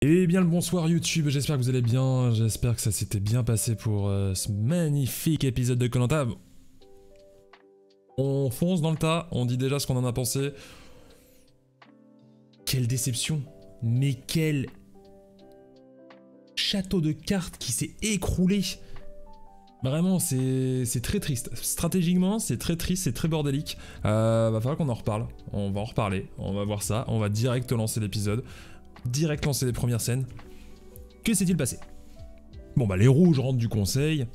Eh bien le bonsoir YouTube, j'espère que vous allez bien, j'espère que ça s'était bien passé pour ce magnifique épisode de Koh Lanta. On fonce dans le tas, on dit déjà ce qu'on en a pensé. Quelle déception, mais quel château de cartes qui s'est écroulé. Vraiment, c'est très triste. Stratégiquement, c'est très triste, c'est très bordélique. Va falloir qu'on en reparle, on va en reparler, on va voir ça, on va direct lancer l'épisode. Direct lancer les premières scènes. Que s'est-il passé? Bon bah les rouges rentrent du conseil.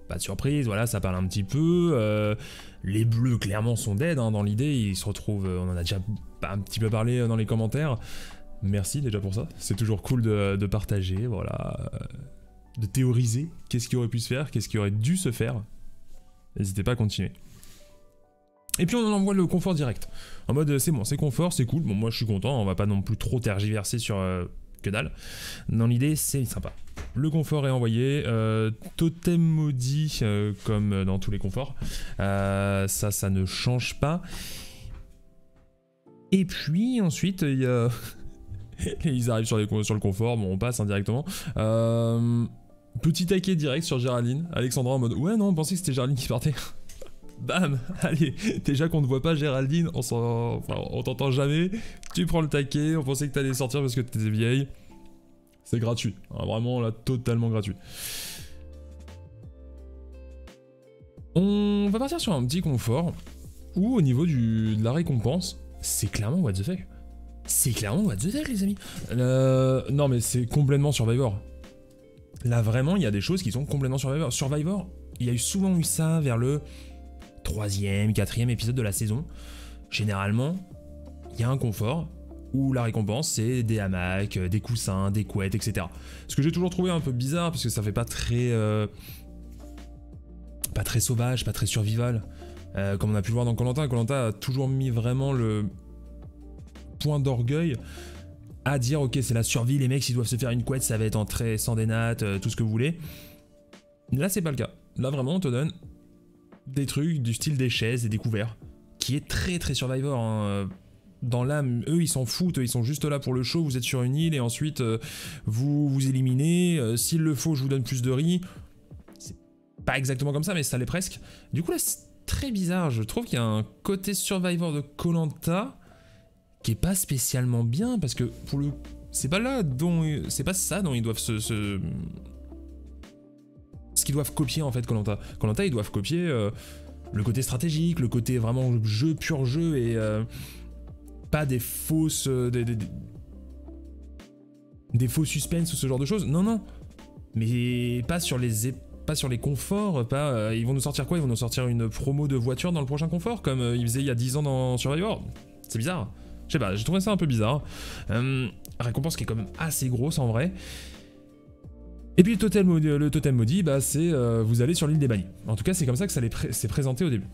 Pas de surprise, voilà, ça parle un petit peu. Les bleus clairement sont dead hein, dans l'idée, ils se retrouvent, on en a déjà un petit peu parlé dans les commentaires. Merci déjà pour ça, c'est toujours cool de partager, voilà. De théoriser, qu'est-ce qui aurait pu se faire, qu'est-ce qui aurait dû se faire. N'hésitez pas à continuer. Et puis on en envoie le confort direct. En mode c'est bon, c'est confort, c'est cool. Bon moi je suis content, on va pas non plus trop tergiverser sur que dalle. Dans l'idée c'est sympa. Le confort est envoyé. Totem maudit comme dans tous les conforts. Ça ne change pas. Et puis ensuite il y a... Ils arrivent sur le confort, bon on passe indirectement. Petit taquet direct sur Géraldine. Alexandra en mode ouais non on pensait que c'était Géraldine qui partait. Bam, allez, déjà qu'on ne voit pas Géraldine, on t'entend jamais, tu prends le taquet, on pensait que t'allais sortir parce que t'étais vieille. C'est gratuit, hein, vraiment là, totalement gratuit. On va partir sur un petit confort, où au niveau de la récompense, c'est clairement what the fuck. C'est clairement what the fuck les amis. Non mais c'est complètement Survivor. Là vraiment, il y a des choses qui sont complètement Survivor. Survivor, il y a souvent eu ça vers le 3e, 4e épisode de la saison. Généralement, il y a un confort où la récompense c'est des hamacs, des coussins, des couettes, etc. Ce que j'ai toujours trouvé un peu bizarre parce que ça fait pas très sauvage, pas très survival. Comme on a pu le voir dans Koh Lanta. Koh Lanta a toujours mis vraiment le point d'orgueil à dire ok c'est la survie, les mecs s'ils doivent se faire une couette ça va être en trait sans des nattes, tout ce que vous voulez. Là c'est pas le cas. Là vraiment on te donne des trucs du style des chaises et des couverts, qui est très très Survivor hein. Dans l'âme, eux ils s'en foutent, ils sont juste là pour le show, vous êtes sur une île et ensuite vous vous éliminez, s'il le faut je vous donne plus de riz. C'est pas exactement comme ça mais ça l'est presque. Du coup là c'est très bizarre, je trouve qu'il y a un côté Survivor de Koh Lanta qui est pas spécialement bien parce que pour le... c'est pas ça dont ils doivent ce qu'ils doivent copier en fait Koh Lanta. Koh Lanta ils doivent copier le côté stratégique, le côté vraiment jeu, pur jeu et pas des fausses... des faux suspens ou ce genre de choses. Non, non. Mais pas sur les conforts, ils vont nous sortir quoi? Ils vont nous sortir une promo de voiture dans le prochain confort comme ils faisaient il y a 10 ans dans Survivor. C'est bizarre. Je sais pas, j'ai trouvé ça un peu bizarre. Récompense qui est quand même assez grosse en vrai. Et puis le totem maudit, bah c'est vous allez sur l'île des bannis. En tout cas, c'est comme ça que c'est présenté au début.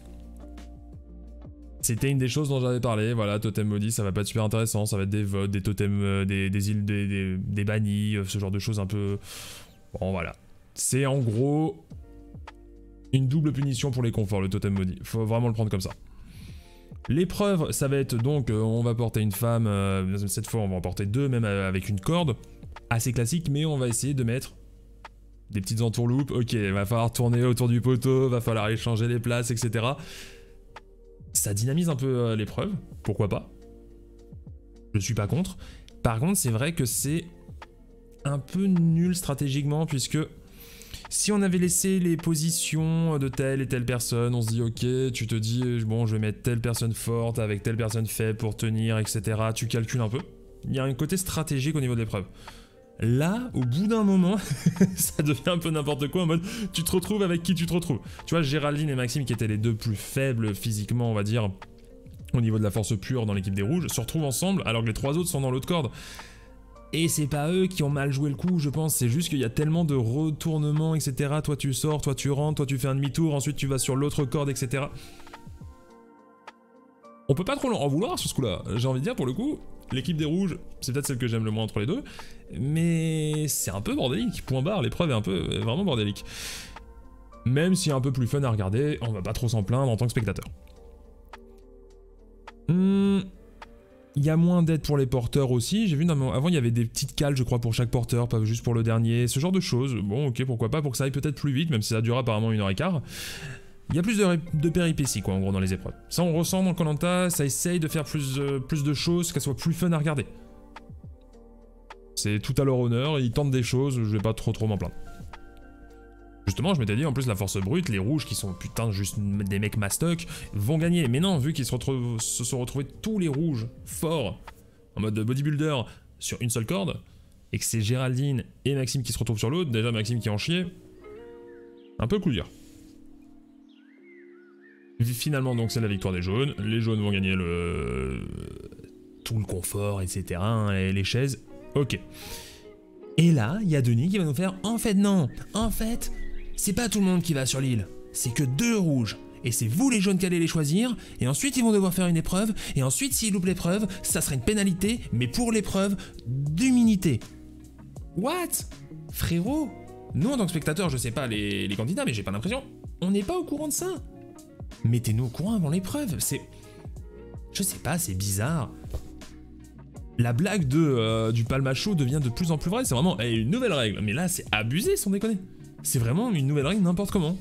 C'était une des choses dont j'avais parlé, voilà, totem maudit, ça va pas être super intéressant, ça va être des votes, des totems, des îles, des bannis, ce genre de choses un peu... Bon, voilà. C'est en gros une double punition pour les conforts, le totem maudit. Faut vraiment le prendre comme ça. L'épreuve, ça va être donc, on va porter une femme, cette fois on va en porter deux, même avec une corde. Assez classique, mais on va essayer de mettre des petites entourloupes. Ok, va falloir tourner autour du poteau, va falloir échanger les places, etc. Ça dynamise un peu l'épreuve, pourquoi pas. Je suis pas contre. Par contre, c'est vrai que c'est un peu nul stratégiquement, puisque si on avait laissé les positions de telle et telle personne, on se dit ok, tu te dis bon je vais mettre telle personne forte avec telle personne faible pour tenir, etc. Tu calcules un peu. Il y a un côté stratégique au niveau de l'épreuve. Là, au bout d'un moment, ça devient un peu n'importe quoi en mode tu te retrouves avec qui tu te retrouves. Tu vois, Géraldine et Maxime qui étaient les deux plus faibles physiquement, on va dire, au niveau de la force pure dans l'équipe des rouges, se retrouvent ensemble alors que les trois autres sont dans l'autre corde. Et c'est pas eux qui ont mal joué le coup, je pense, c'est juste qu'il y a tellement de retournements, etc. Toi tu sors, toi tu rentres, toi tu fais un demi-tour, ensuite tu vas sur l'autre corde, etc. On peut pas trop en vouloir sur ce coup-là, j'ai envie de dire pour le coup. L'équipe des rouges, c'est peut-être celle que j'aime le moins entre les deux, mais c'est un peu bordélique, point barre, l'épreuve est vraiment bordélique. Même si un peu plus fun à regarder, on va pas trop s'en plaindre en tant que spectateur. Il y a moins d'aide pour les porteurs aussi. J'ai vu, avant il y avait des petites cales, je crois, pour chaque porteur, pas juste pour le dernier. Ce genre de choses. Bon, ok, pourquoi pas, pour que ça aille peut-être plus vite, même si ça dure apparemment 1h15. Il y a plus de péripéties, quoi, en gros, dans les épreuves. Ça, on ressent dans Koh-Lanta, ça essaye de faire plus de choses, qu'elles soient plus fun à regarder. C'est tout à leur honneur, ils tentent des choses, je vais pas trop m'en plaindre. Justement, je m'étais dit, en plus, la force brute, les rouges qui sont putain juste des mecs mastoc, vont gagner. Mais non, vu qu'ils se sont retrouvés tous les rouges forts, en mode bodybuilder, sur une seule corde, et que c'est Géraldine et Maxime qui se retrouvent sur l'autre, déjà Maxime qui en chiait, un peu coup dur. Finalement, donc, c'est la victoire des jaunes. Les jaunes vont gagner tout le confort, etc. Hein, les chaises. Ok. Et là, il y a Denis qui va nous faire « En fait, non. En fait, c'est pas tout le monde qui va sur l'île. C'est que 2 rouges. Et c'est vous les jaunes qui allez les choisir. Et ensuite, ils vont devoir faire une épreuve. Et ensuite, s'ils loupent l'épreuve, ça sera une pénalité. Mais pour l'épreuve d'humilité. » What? Frérot? Nous, en tant que spectateurs, je sais pas les candidats, mais j'ai pas l'impression. On n'est pas au courant de ça. Mettez-nous au courant avant l'épreuve. C'est... Je sais pas, c'est bizarre. La blague du palmacho devient de plus en plus vraie. C'est vraiment une nouvelle règle. Mais là, c'est abusé, sans déconner. C'est vraiment une nouvelle règle n'importe comment.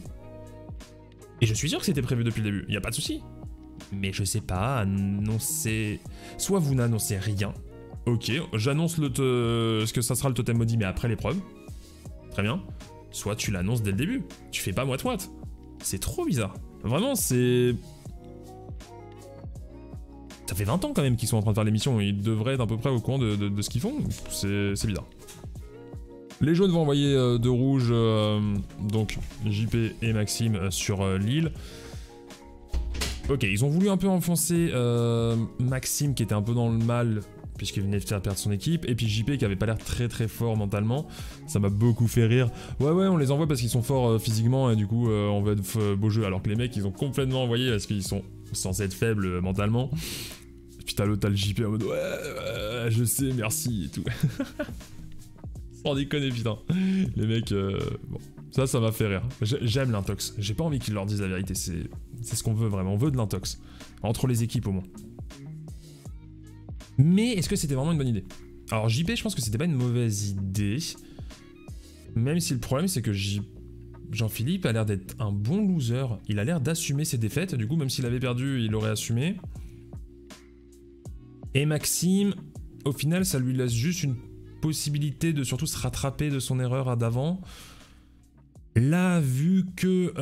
Et je suis sûr que c'était prévu depuis le début. Y a pas de souci. Mais je sais pas, annoncer... Soit vous n'annoncez rien. Ok, j'annonce ce que ça sera le totem maudit, mais après l'épreuve. Très bien. Soit tu l'annonces dès le début. Tu fais pas moite-moite. C'est trop bizarre. Vraiment, c'est... Ça fait 20 ans quand même qu'ils sont en train de faire l'émission, ils devraient être à peu près au courant de ce qu'ils font, c'est bizarre. Les jaunes vont envoyer 2 rouges, donc JP et Maxime sur l'île. Ok, ils ont voulu un peu enfoncer Maxime qui était un peu dans le mal, puisqu'il venait de faire perdre son équipe, et puis JP qui avait pas l'air très fort mentalement. Ça m'a beaucoup fait rire. Ouais, on les envoie parce qu'ils sont forts physiquement, et du coup on va être beau jeu, alors que les mecs ils ont complètement envoyé parce qu'ils sont censés être faibles mentalement. Et puis t'as le JP en mode ouais, je sais, merci et tout. Sans déconner, putain. Les mecs, bon, ça m'a fait rire. J'aime l'intox. J'ai pas envie qu'ils leur disent la vérité, c'est ce qu'on veut vraiment, on veut de l'intox. Entre les équipes au moins. Mais est-ce que c'était vraiment une bonne idée? Alors JP, je pense que c'était pas une mauvaise idée. Même si le problème c'est que Jean-Philippe a l'air d'être un bon loser. Il a l'air d'assumer ses défaites. Du coup, même s'il avait perdu, il aurait assumé. Et Maxime, au final, ça lui laisse juste une possibilité de surtout se rattraper de son erreur d'avant. Là, vu que...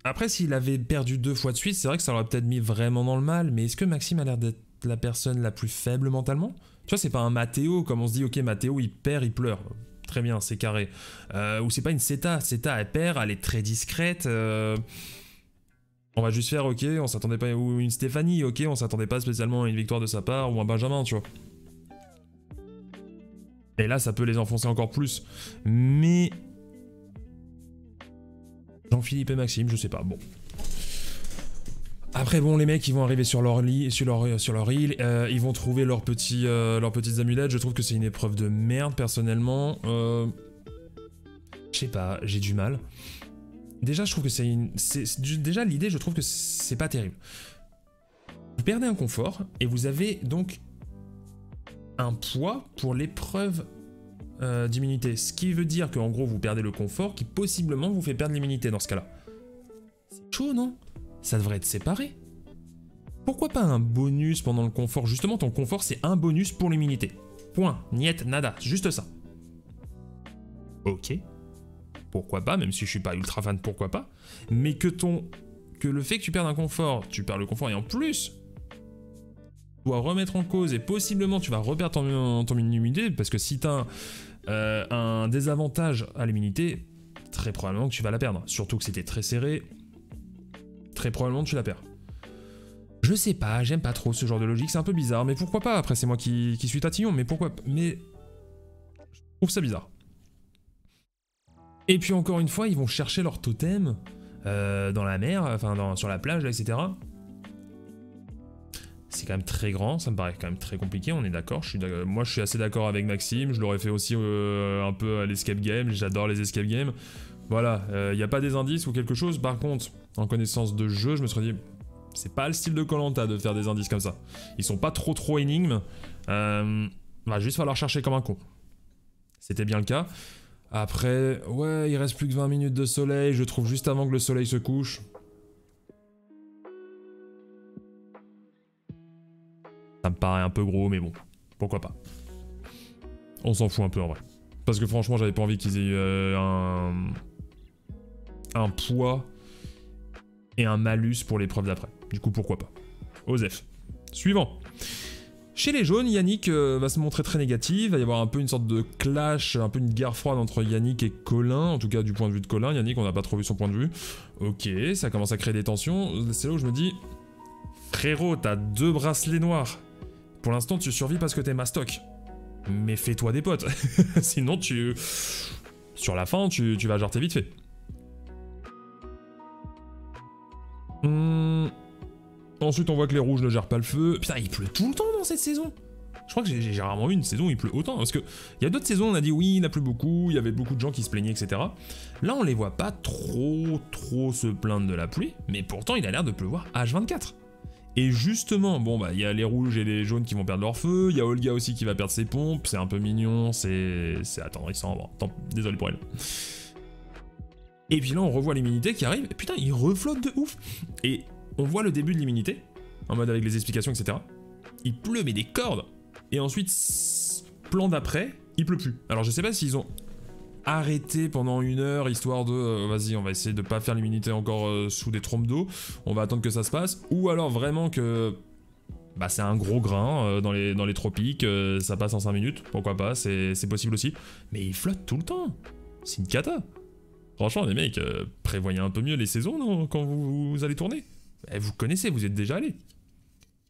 Après, s'il avait perdu 2 fois de suite, c'est vrai que ça l'aurait peut-être mis vraiment dans le mal. Mais est-ce que Maxime a l'air d'être la personne la plus faible mentalement? Tu vois, c'est pas un Mathéo, comme on se dit, ok, Mathéo, il perd, il pleure. Très bien, c'est carré. Ou c'est pas une Ceta. Ceta, elle perd, elle est très discrète. On va juste faire, ok, on s'attendait pas... Ou une Stéphanie, ok, on s'attendait pas spécialement à une victoire de sa part, ou un Benjamin, tu vois. Et là, ça peut les enfoncer encore plus. Mais... Jean-Philippe et Maxime, je sais pas, bon. Après, bon, les mecs, ils vont arriver sur leur île, ils vont trouver leurs petites amulettes. Je trouve que c'est une épreuve de merde, personnellement. Je sais pas, j'ai du mal. Déjà, je trouve que déjà, l'idée, je trouve que c'est pas terrible. Vous perdez un confort, et vous avez donc un poids pour l'épreuve d'immunité. Ce qui veut dire qu'en gros, vous perdez le confort, qui possiblement vous fait perdre l'immunité dans ce cas-là. C'est chaud, non ? Ça devrait être séparé. Pourquoi pas un bonus pendant le confort? Justement, ton confort, c'est un bonus pour l'immunité. Point. Niet, nada. Juste ça. Ok. Pourquoi pas, même si je suis pas ultra fan, pourquoi pas. Mais que le fait que tu perdes un confort, tu perds le confort et en plus, tu dois remettre en cause et possiblement tu vas reperdre ton immunité parce que si t'as un désavantage à l'immunité, très probablement que tu vas la perdre. Surtout que c'était très serré. Très probablement tu la perds. Je sais pas, j'aime pas trop ce genre de logique, c'est un peu bizarre, mais pourquoi pas? Après c'est moi qui suis tatillon, mais pourquoi? Mais je trouve ça bizarre. Et puis encore une fois, ils vont chercher leur totem dans la mer, enfin sur la plage, là, etc. C'est quand même très grand, ça me paraît quand même très compliqué, on est d'accord. Moi je suis assez d'accord avec Maxime, je l'aurais fait aussi un peu à l'escape game, j'adore les escape games. Voilà, il n'y a pas des indices ou quelque chose, par contre, en connaissance de jeu, je me serais dit, C'est pas le style de Koh-Lanta de faire des indices comme ça. Ils sont pas trop énigmes. Va juste falloir chercher comme un con. C'était bien le cas. Après, ouais, il reste plus que 20 minutes de soleil. Je trouve juste avant que le soleil se couche. Ça me paraît un peu gros, mais bon, pourquoi pas. On s'en fout un peu en vrai. Parce que franchement, j'avais pas envie qu'ils aient un poids et un malus pour l'épreuve d'après. Du coup, pourquoi pas. Osef. Suivant. Chez les jaunes, Yannick va se montrer très négatif. Il va y avoir un peu une sorte de clash, un peu une guerre froide entre Yannick et Colin. En tout cas, du point de vue de Colin. Yannick, on n'a pas trop vu son point de vue. Ok, ça commence à créer des tensions. C'est là où je me dis... Frérot, t'as 2 bracelets noirs. Pour l'instant, tu survis parce que t'es mastoc. Mais fais-toi des potes. Sinon, sur la fin, tu vas jarter vite fait. Ensuite, on voit que les rouges ne gèrent pas le feu. Putain, il pleut tout le temps dans cette saison. Je crois que j'ai rarement eu une saison où il pleut autant. Parce que il y a d'autres saisons, on a dit oui, il a plu beaucoup, il y avait beaucoup de gens qui se plaignaient, etc. Là, on les voit pas trop se plaindre de la pluie. Mais pourtant, il a l'air de pleuvoir H24. Et justement, bon bah il y a les rouges et les jaunes qui vont perdre leur feu, il y a Olga aussi qui va perdre ses pompes, c'est un peu mignon, c'est attendrissant, bon, désolé pour elle. Et puis là on revoit l'immunité qui arrive, et putain il reflotte de ouf. Et on voit le début de l'immunité, en mode avec les explications etc. Il pleut mais des cordes. Et ensuite, plan d'après, il pleut plus. Alors je sais pas s'ils ont arrêté pendant 1 heure, histoire de vas-y on va essayer de pas faire l'immunité encore sous des trompes d'eau, on va attendre que ça se passe, ou alors vraiment que bah c'est un gros grain dans les tropiques, ça passe en 5 minutes, pourquoi pas, c'est possible aussi, mais il flotte tout le temps, c'est une cata. Franchement les mecs, prévoyez un peu mieux les saisons non, quand vous allez tourner. Vous connaissez, vous êtes déjà allés.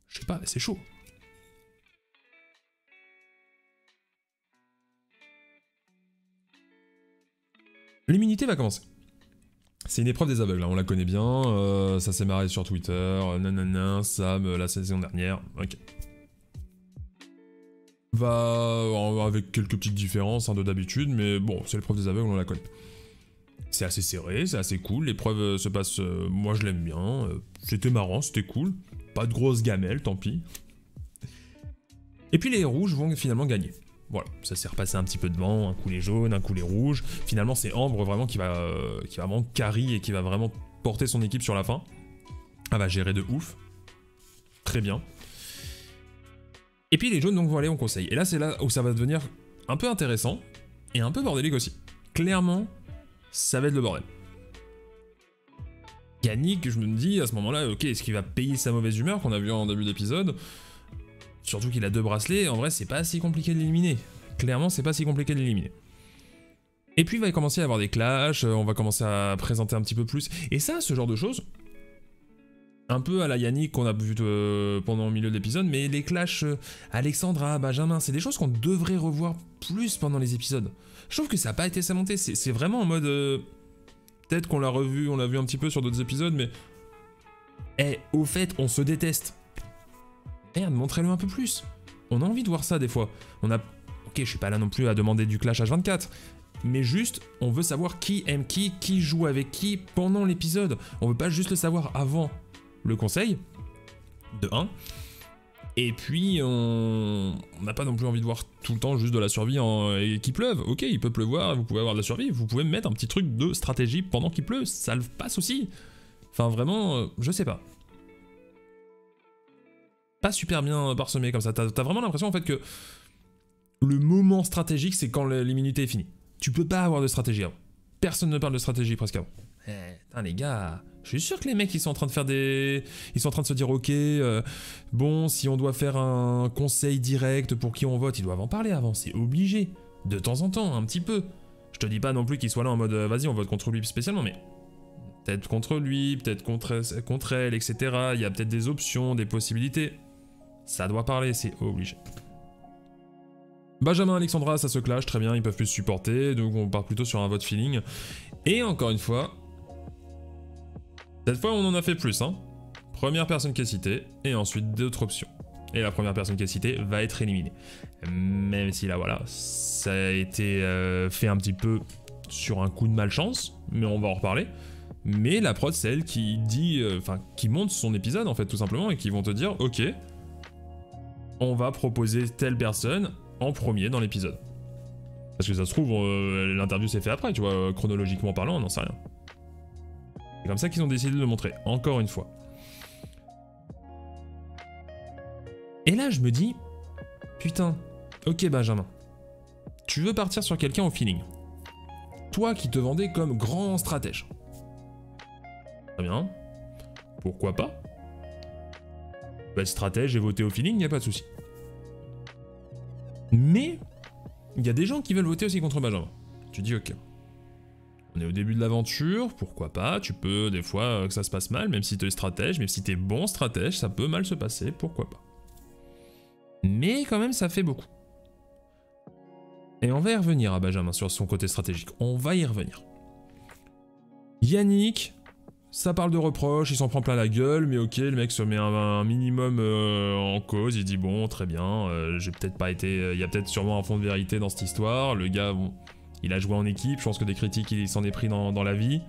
Je sais pas, c'est chaud. L'immunité va commencer. C'est une épreuve des aveugles, hein, on la connaît bien, ça s'est marré sur Twitter, nanana, Sam, la saison dernière, ok. Avec quelques petites différences hein, de d'habitude, mais bon, c'est l'épreuve des aveugles, on la connaît. C'est assez serré, c'est assez cool, l'épreuve se passe, moi je l'aime bien, c'était marrant, c'était cool, pas de grosses gamelles, tant pis. Et puis les rouges vont finalement gagner. Voilà, ça s'est repassé un petit peu devant, un coup les jaunes, un coup les rouges. Finalement, c'est Ambre vraiment qui va vraiment carry et qui va vraiment porter son équipe sur la fin. Elle va gérer de ouf. Très bien. Et puis les jaunes donc vont aller en conseil. Et là, c'est là où ça va devenir un peu intéressant et un peu bordélique aussi. Clairement, ça va être le bordel. Yannick, je me dis à ce moment-là, ok, est-ce qu'il va payer sa mauvaise humeur qu'on a vu en début d'épisode ? Surtout qu'il a 2 bracelets, en vrai c'est pas si compliqué de l'éliminer. Clairement c'est pas si compliqué de l'éliminer. Et puis il va commencer à avoir des clashs, on va commencer à présenter un petit peu plus. Et ça, ce genre de choses, un peu à la Yannick qu'on a vu pendant le milieu de l'épisode, mais les clashs Alexandra, Benjamin, c'est des choses qu'on devrait revoir plus pendant les épisodes. Je trouve que ça n'a pas été samonté, c'est vraiment en mode... Peut-être qu'on l'a revu, on l'a vu un petit peu sur d'autres épisodes, mais... au fait, on se déteste. Merde, montrez-le un peu plus. On a envie de voir ça des fois. Ok, je suis pas là non plus à demander du clash H24. Mais juste, on veut savoir qui aime qui joue avec qui pendant l'épisode. On veut pas juste le savoir avant le conseil, de 1. Et puis, on n'a pas non plus envie de voir tout le temps juste de la survie et qu'il pleuve. Ok, il peut pleuvoir, vous pouvez avoir de la survie, vous pouvez mettre un petit truc de stratégie pendant qu'il pleut, ça le passe aussi. Enfin vraiment, je sais pas. Pas super bien parsemé comme ça. T'as vraiment l'impression en fait que le moment stratégique c'est quand l'immunité est finie. Tu peux pas avoir de stratégie avant. Personne ne parle de stratégie presque avant. Putain les gars, je suis sûr que les mecs ils sont en train de faire des... Ils sont en train de se dire ok, bon si on doit faire un conseil direct pour qui on vote, ils doivent en parler avant, c'est obligé. De temps en temps, un petit peu. Je te dis pas non plus qu'ils soient là en mode vas-y on vote contre lui spécialement, mais... Peut-être contre lui, peut-être contre elle, etc. Il y a peut-être des options, des possibilités. Ça doit parler, c'est obligé. Benjamin, Alexandra, ça se clash, très bien, ils peuvent plus se supporter, donc on part plutôt sur un vote feeling. Et encore une fois, cette fois on en a fait plus, hein. Première personne qui est citée, et ensuite d'autres options. Et la première personne qui est citée va être éliminée. Même si là, voilà, ça a été fait un petit peu sur un coup de malchance, mais on va en reparler. Mais la prod, c'est elle qui dit, enfin, qui monte son épisode, en fait, tout simplement, et qui vont te dire, ok, on va proposer telle personne en premier dans l'épisode. Parce que ça se trouve, l'interview s'est fait après, tu vois, chronologiquement parlant, on n'en sait rien. C'est comme ça qu'ils ont décidé de le montrer, encore une fois. Et là, je me dis, putain, ok Benjamin, tu veux partir sur quelqu'un au feeling. Toi qui te vendais comme grand stratège. Très bien, pourquoi pas? Bah, être stratège et voter au feeling, y a pas de souci. Mais, il y a des gens qui veulent voter aussi contre Benjamin. Tu dis ok. On est au début de l'aventure, pourquoi pas, tu peux des fois que ça se passe mal, même si tu es stratège, même si tu es bon stratège, ça peut mal se passer, pourquoi pas. Mais quand même ça fait beaucoup. Et on va y revenir à Benjamin sur son côté stratégique, on va y revenir. Yannick, ça parle de reproches, il s'en prend plein la gueule, mais ok, le mec se met un minimum en cause, il dit bon, très bien, j'ai peut-être pas été, il y a peut-être sûrement un fond de vérité dans cette histoire, le gars, bon, il a joué en équipe, je pense que des critiques, il s'en est pris dans la vie.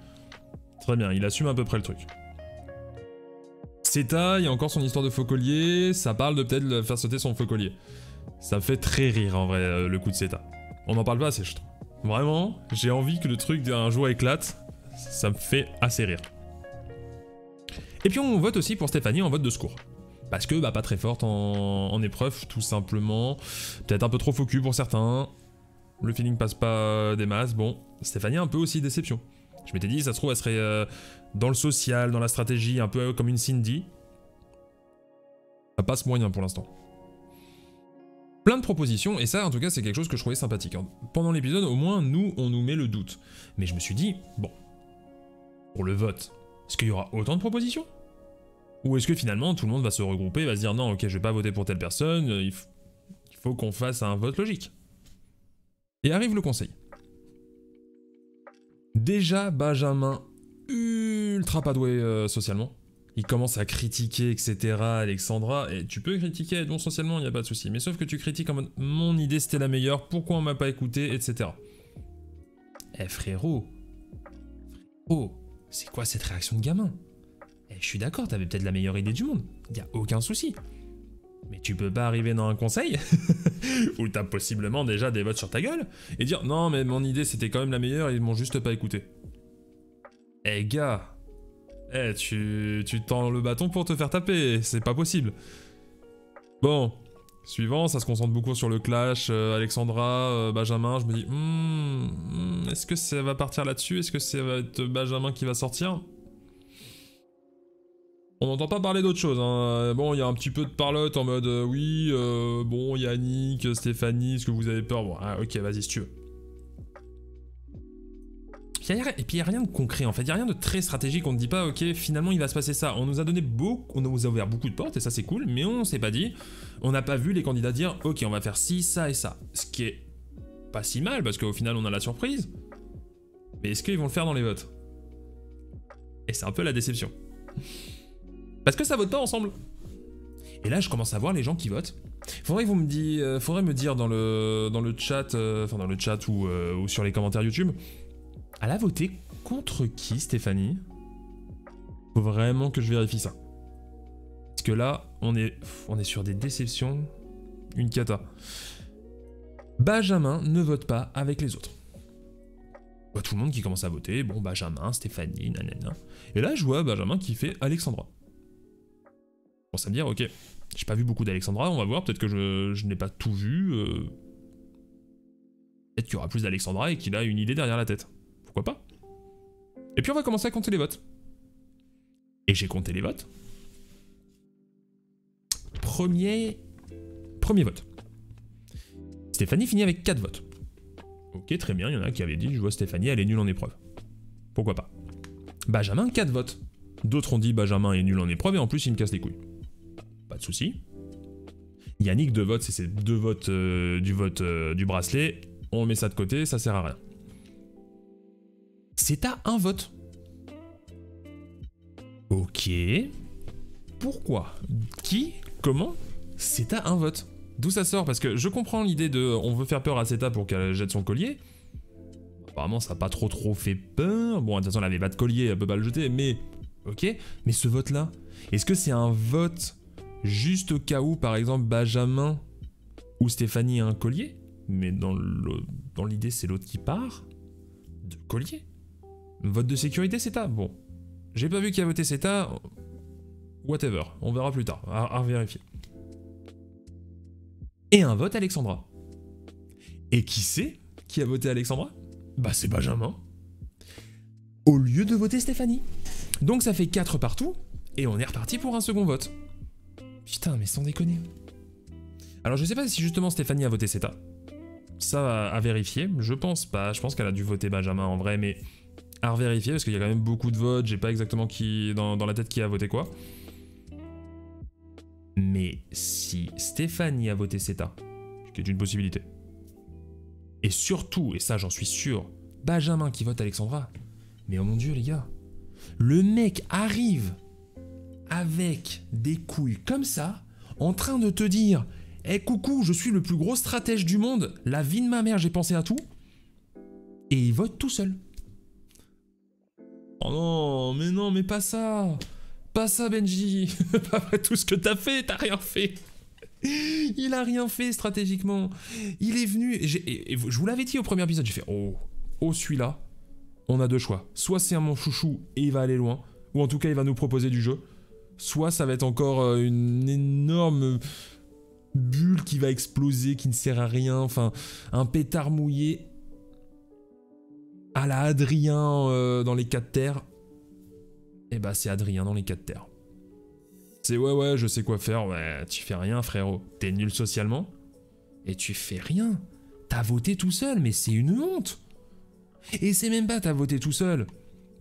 Très bien, il assume à peu près le truc. Seta, il y a encore son histoire de faux collier, ça parle de peut-être faire sauter son faux collier. Ça me fait très rire en vrai, le coup de Seta. On n'en parle pas assez, je trouve. Vraiment, j'ai envie que le truc d'un jour éclate, ça me fait assez rire. Et puis on vote aussi pour Stéphanie en vote de secours. Parce que bah, pas très forte en épreuve, tout simplement. Peut-être un peu trop faux cul pour certains. Le feeling passe pas des masses. Bon, Stéphanie un peu aussi déception. Je m'étais dit, ça se trouve, elle serait dans le social, dans la stratégie, un peu comme une Cindy. Ça passe moyen pour l'instant. Plein de propositions, et ça en tout cas c'est quelque chose que je trouvais sympathique. Pendant l'épisode, au moins, nous, on nous met le doute. Mais je me suis dit, bon, pour le vote, est-ce qu'il y aura autant de propositions? Ou est-ce que finalement tout le monde va se regrouper et va se dire non, ok, je vais pas voter pour telle personne, il faut qu'on fasse un vote logique. Et arrive le conseil. Déjà, Benjamin, ultra pas doué socialement. Il commence à critiquer, etc. Alexandra, et tu peux critiquer, non socialement, il n'y a pas de souci. Mais sauf que tu critiques en mode mon idée c'était la meilleure, pourquoi on m'a pas écouté, etc. Eh frérot, c'est quoi cette réaction de gamin? Eh, je suis d'accord, t'avais peut-être la meilleure idée du monde, y a aucun souci. Mais tu peux pas arriver dans un conseil où t'as possiblement déjà des votes sur ta gueule et dire non mais mon idée c'était quand même la meilleure, ils m'ont juste pas écouté. Eh gars, tu tends le bâton pour te faire taper, c'est pas possible. Bon, suivant, ça se concentre beaucoup sur le clash, Alexandra, Benjamin, je me dis est-ce que ça va partir là-dessus? Est-ce que ça va être Benjamin qui va sortir? On n'entend pas parler d'autre chose, hein. Bon, il y a un petit peu de parlotte en mode oui, bon, Yannick, Stéphanie, est-ce que vous avez peur? Bon, ah, ok, vas-y, si tu veux. Et puis il n'y a rien de concret en fait, il n'y a rien de très stratégique, on ne dit pas ok, finalement il va se passer ça. On nous a donné beaucoup, on nous a ouvert beaucoup de portes et ça c'est cool, mais on s'est pas dit, on n'a pas vu les candidats dire ok, on va faire ci, ça et ça. Ce qui est pas si mal parce qu'au final on a la surprise. Mais est-ce qu'ils vont le faire dans les votes? Et c'est un peu la déception. Parce que ça vote pas ensemble. Et là, je commence à voir les gens qui votent. Faudrait me dire dans le chat, enfin dans le chat ou sur les commentaires YouTube, elle a voté contre qui, Stéphanie? Faut vraiment que je vérifie ça. Parce que là, on est sur des déceptions, une cata. Benjamin ne vote pas avec les autres. Bah, tout le monde qui commence à voter, bon, Benjamin, Stéphanie, nanana. Et là, je vois Benjamin qui fait Alexandra. Bon, ça me dire, ok, j'ai pas vu beaucoup d'Alexandra, on va voir, peut-être que je n'ai pas tout vu. Peut-être qu'il y aura plus d'Alexandra et qu'il a une idée derrière la tête. Pourquoi pas? Et puis on va commencer à compter les votes. Et j'ai compté les votes. Premier vote. Stéphanie finit avec 4 votes. Ok, très bien, il y en a qui avaient dit, je vois Stéphanie, elle est nulle en épreuve. Pourquoi pas? Benjamin, 4 votes. D'autres ont dit Benjamin est nul en épreuve et en plus il me casse les couilles. Pas de souci. Yannick, 2 votes, c'est ces 2 votes du bracelet. On met ça de côté, ça sert à rien. C'est à 1 vote. Ok. Pourquoi? Qui? Comment? C'est à 1 vote. D'où ça sort? Parce que je comprends l'idée de on veut faire peur à Seta pour qu'elle jette son collier. Apparemment, ça n'a pas trop fait peur. Bon, de toute façon, elle avait pas de collier, elle peut pas le jeter, mais... Ok, mais ce vote-là, est-ce que c'est un vote juste au cas où, par exemple, Benjamin ou Stéphanie a un collier? Mais dans l'idée, c'est l'autre qui part de collier. Vote de sécurité, CETA. Bon, j'ai pas vu qui a voté CETA. Whatever, on verra plus tard, à vérifier. Et un vote Alexandra. Et qui c'est qui a voté Alexandra? Bah c'est Benjamin. Au lieu de voter Stéphanie. Donc ça fait 4 partout, et on est reparti pour un second vote. Putain, mais sans déconner. Alors je sais pas si justement Stéphanie a voté CETA. Ça à vérifier, je pense pas. Je pense qu'elle a dû voter Benjamin en vrai, mais à revérifier, parce qu'il y a quand même beaucoup de votes, j'ai pas exactement qui dans la tête qui a voté quoi. Mais si Stéphanie a voté CETA, ce qui est une possibilité, et surtout, et ça j'en suis sûr, Benjamin qui vote Alexandra, mais oh mon dieu les gars, le mec arrive avec des couilles comme ça, en train de te dire « Eh coucou, je suis le plus gros stratège du monde, la vie de ma mère, j'ai pensé à tout », et il vote tout seul. Oh non, mais pas ça. Pas ça, Benji. Après tout ce que t'as fait, t'as rien fait. Il a rien fait stratégiquement. Il est venu, et je vous l'avais dit au premier épisode, j'ai fait oh celui-là, on a deux choix. Soit c'est un mon chouchou et il va aller loin, ou en tout cas il va nous proposer du jeu, soit ça va être encore une énorme bulle qui va exploser, qui ne sert à rien, enfin un pétard mouillé à la Adrien dans les 4 terres. Et bah c'est Adrien dans les 4 terres. C'est ouais, je sais quoi faire, ouais, tu fais rien frérot. T'es nul socialement, et tu fais rien. T'as voté tout seul, mais c'est une honte. Et c'est même pas t'as voté tout seul,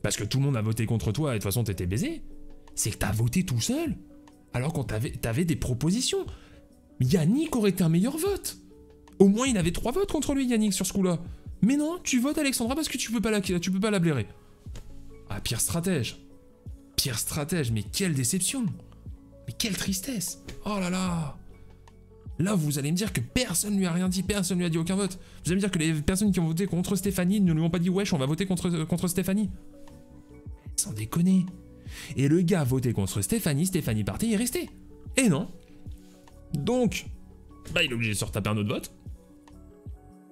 parce que tout le monde a voté contre toi, et de toute façon t'étais baisé. C'est que t'as voté tout seul, alors qu'on t'avais des propositions. Yannick aurait été un meilleur vote. Au moins il avait 3 votes contre lui, Yannick, sur ce coup-là. Mais non, tu votes Alexandra parce que tu peux pas la blairer. Ah, pire stratège. Pire stratège, mais quelle déception. Mais quelle tristesse. Oh là là. Là, vous allez me dire que personne lui a rien dit, personne lui a dit aucun vote. Vous allez me dire que les personnes qui ont voté contre Stéphanie ne lui ont pas dit « Wesh, on va voter contre Stéphanie ». Sans déconner. Et le gars a voté contre Stéphanie partait, il est resté. Et non. Donc, bah il est obligé de se retaper un autre vote.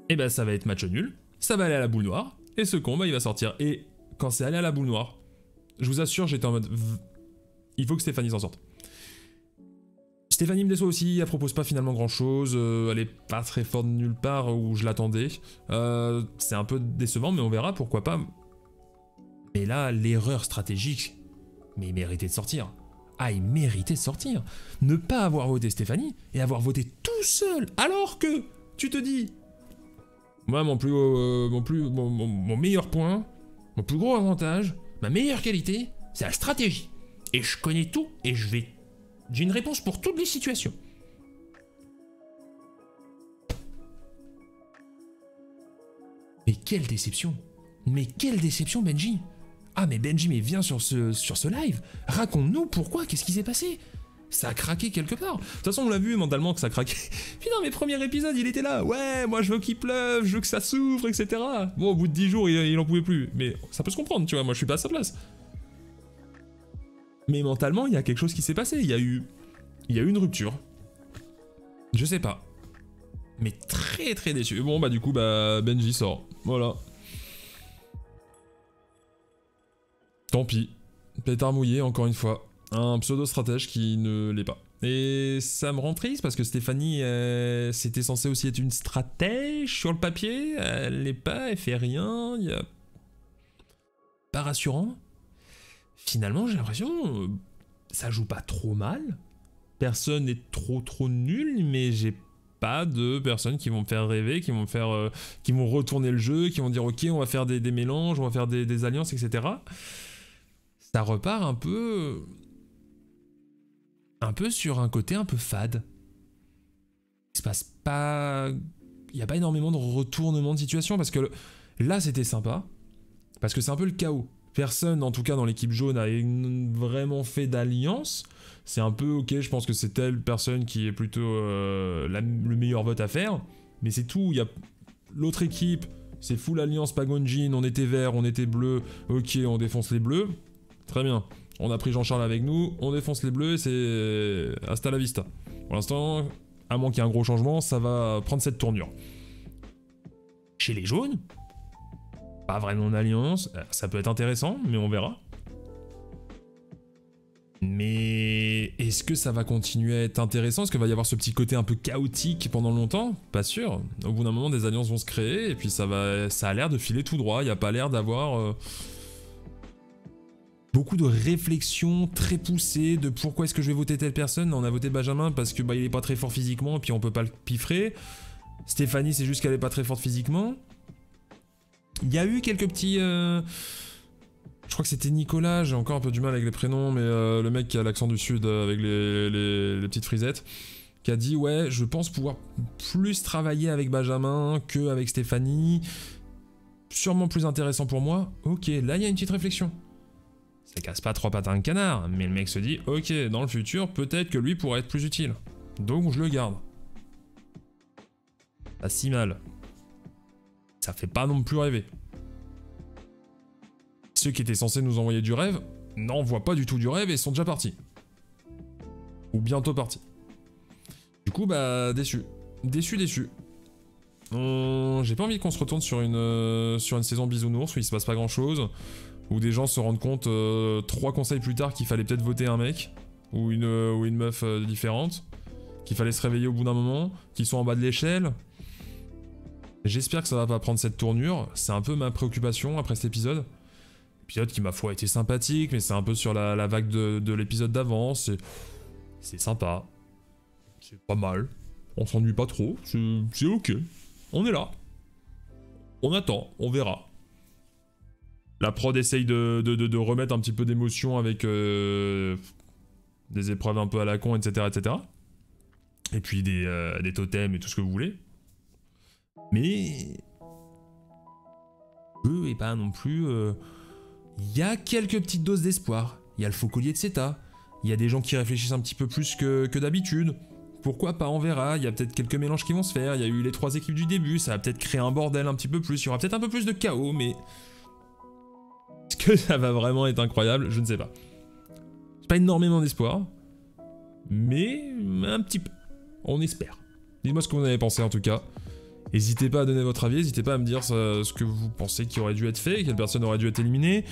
Et bah ça va être match nul, ça va aller à la boule noire, et ce con, bah il va sortir. Et quand c'est allé à la boule noire, je vous assure, j'étais en mode... Il faut que Stéphanie s'en sorte. Stéphanie me déçoit aussi, elle propose pas finalement grand chose, elle est pas très forte nulle part où je l'attendais. C'est un peu décevant, mais on verra, pourquoi pas. Mais là, l'erreur stratégique, mais il méritait de sortir. Ah, il méritait de sortir. Ne pas avoir voté Stéphanie, et avoir voté tout seul, alors que tu te dis... Moi, mon meilleur point, mon plus gros avantage, ma meilleure qualité, c'est la stratégie. Et je connais tout, et j'ai une réponse pour toutes les situations. Mais quelle déception! Mais quelle déception, Benji! Ah, mais Benji, mais viens sur ce live, raconte-nous pourquoi, qu'est-ce qui s'est passé? Ça a craqué quelque part. De toute façon, on l'a vu mentalement que ça craquait. Putain, mes premiers épisodes, il était là. Ouais, moi, je veux qu'il pleuve, je veux que ça s'ouvre, etc. Bon, au bout de 10 jours, il en pouvait plus. Mais ça peut se comprendre, tu vois, moi, je suis pas à sa place. Mais mentalement, il y a quelque chose qui s'est passé. Il y a eu une rupture. Je sais pas. Mais très, très déçu. Bon, bah, du coup, bah, Benji sort. Voilà. Tant pis. Pétard mouillé, encore une fois. Un pseudo-stratège qui ne l'est pas. Et ça me rend triste parce que Stéphanie, c'était censé aussi être une stratège sur le papier. Elle l'est pas, elle fait rien. Il y a... Pas rassurant. Finalement, j'ai l'impression... ça joue pas trop mal. Personne n'est trop nul, mais j'ai pas de personnes qui vont me faire rêver, qui vont retourner le jeu, qui vont dire ok, on va faire des mélanges, on va faire des alliances, etc. Ça repart un peu sur un côté un peu fade. Il se passe pas... Il n'y a pas énormément de retournement de situation, parce que là, c'était sympa, parce que c'est un peu le chaos. Personne, en tout cas dans l'équipe jaune, a vraiment fait d'alliance. C'est un peu, ok, je pense que c'est telle personne qui est plutôt le meilleur vote à faire, mais c'est tout. Il y a l'autre équipe, C'est full alliance Pagonjin, on était vert, on était bleu, ok, on défonce les bleus. Très bien. On a pris Jean-Charles avec nous, on défonce les bleus et c'est hasta la vista. Pour l'instant, à moins qu'il y ait un gros changement, ça va prendre cette tournure. Chez les jaunes, pas vraiment d'alliance, ça peut être intéressant, mais on verra. Mais est-ce que ça va continuer à être intéressant? Est-ce qu'il va y avoir ce petit côté un peu chaotique pendant longtemps? Pas sûr. Au bout d'un moment, des alliances vont se créer et puis ça a l'air de filer tout droit. Il n'y a pas l'air d'avoir beaucoup de réflexions très poussées de pourquoi est-ce que je vais voter telle personne. On a voté Benjamin parce que il est pas très fort physiquement et puis on peut pas le piffrer. Stéphanie, c'est juste qu'elle est pas très forte physiquement. Il y a eu quelques petits... Je crois que c'était Nicolas, j'ai encore un peu du mal avec les prénoms, mais le mec qui a l'accent du sud avec les petites frisettes, qui a dit ouais, je pense pouvoir plus travailler avec Benjamin qu'avec Stéphanie, sûrement plus intéressant pour moi. Ok, là il y a une petite réflexion. Ça casse pas trois pattes à un canard, mais le mec se dit ok, dans le futur, peut-être que lui pourrait être plus utile. Donc je le garde. Pas si mal. Ça fait pas non plus rêver. Ceux qui étaient censés nous envoyer du rêve n'en voient pas du tout du rêve et sont déjà partis. Ou bientôt partis. Du coup, bah, déçu. Déçu. J'ai pas envie qu'on se retourne sur une saison bisounours où il se passe pas grand chose. Où des gens se rendent compte 3 conseils plus tard qu'il fallait peut-être voter un mec. Ou une meuf différente. Qu'il fallait se réveiller au bout d'un moment. Qu'ils sont en bas de l'échelle. J'espère que ça va pas prendre cette tournure. C'est un peu ma préoccupation après cet épisode. Épisode qui, ma foi, était sympathique, mais c'est un peu sur la vague de l'épisode d'avant. C'est sympa. C'est pas mal. On s'ennuie pas trop. C'est ok. On est là. On attend. On verra. La prod essaye de remettre un petit peu d'émotion avec des épreuves un peu à la con, etc. etc. Et puis des totems et tout ce que vous voulez. Mais... peu et pas non plus... Il y a quelques petites doses d'espoir. Il y a le faux collier de Seta. Il y a des gens qui réfléchissent un petit peu plus que d'habitude. Pourquoi pas, on verra. Il y a peut-être quelques mélanges qui vont se faire. Il y a eu les 3 équipes du début. Ça va peut-être créer un bordel un petit peu plus. Il y aura peut-être un peu plus de chaos, mais... est-ce que ça va vraiment être incroyable? Je ne sais pas. J'ai pas énormément d'espoir. Mais un petit peu. On espère. Dites-moi ce que vous en avez pensé en tout cas. N'hésitez pas à donner votre avis, n'hésitez pas à me dire ce que vous pensez qui aurait dû être fait, quelle personne aurait dû être éliminée.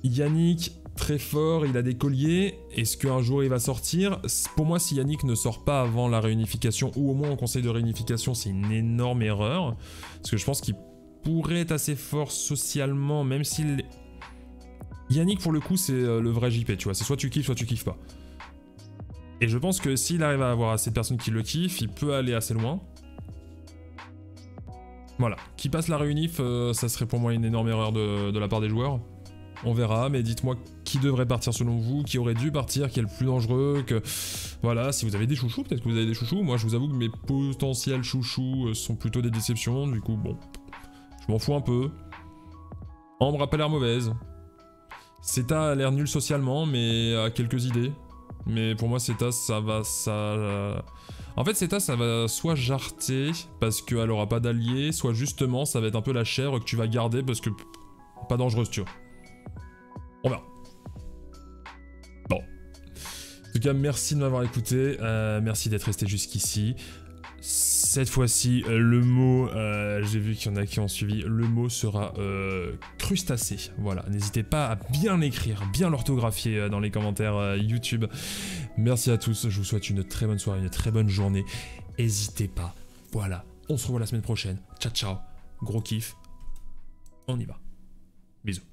Yannick, très fort, il a des colliers. Est-ce qu'un jour il va sortir? Pour moi, si Yannick ne sort pas avant la réunification, ou au moins au conseil de réunification, c'est une énorme erreur. Parce que je pense qu'il pourrait être assez fort socialement, même s'il... Yannick, pour le coup, c'est le vrai JP, tu vois. C'est soit tu kiffes pas. Et je pense que s'il arrive à avoir assez de personnes qui le kiffent, il peut aller assez loin. Voilà, qui passe la réunif, ça serait pour moi une énorme erreur de la part des joueurs. On verra, mais dites-moi qui devrait partir selon vous, qui aurait dû partir, qui est le plus dangereux, que... Voilà, si vous avez des chouchous, peut-être que vous avez des chouchous. Moi, je vous avoue que mes potentiels chouchous sont plutôt des déceptions, du coup, bon... je m'en fous un peu. Ambre a pas l'air mauvaise. Seta a l'air nul socialement, mais a quelques idées. Mais pour moi, Seta, ça va... En fait, Seta, ça va soit jarter parce qu'elle aura pas d'alliés, soit justement, ça va être un peu la chèvre que tu vas garder parce que... pas dangereuse, tu vois. On verra. Bon. En tout cas, merci de m'avoir écouté. Merci d'être resté jusqu'ici. Cette fois-ci, le mot, j'ai vu qu'il y en a qui ont suivi, le mot sera crustacé. Voilà, n'hésitez pas à bien l'écrire, bien l'orthographier dans les commentaires YouTube. Merci à tous, je vous souhaite une très bonne soirée, une très bonne journée. N'hésitez pas, voilà, on se revoit la semaine prochaine. Ciao, ciao, gros kiff, on y va. Bisous.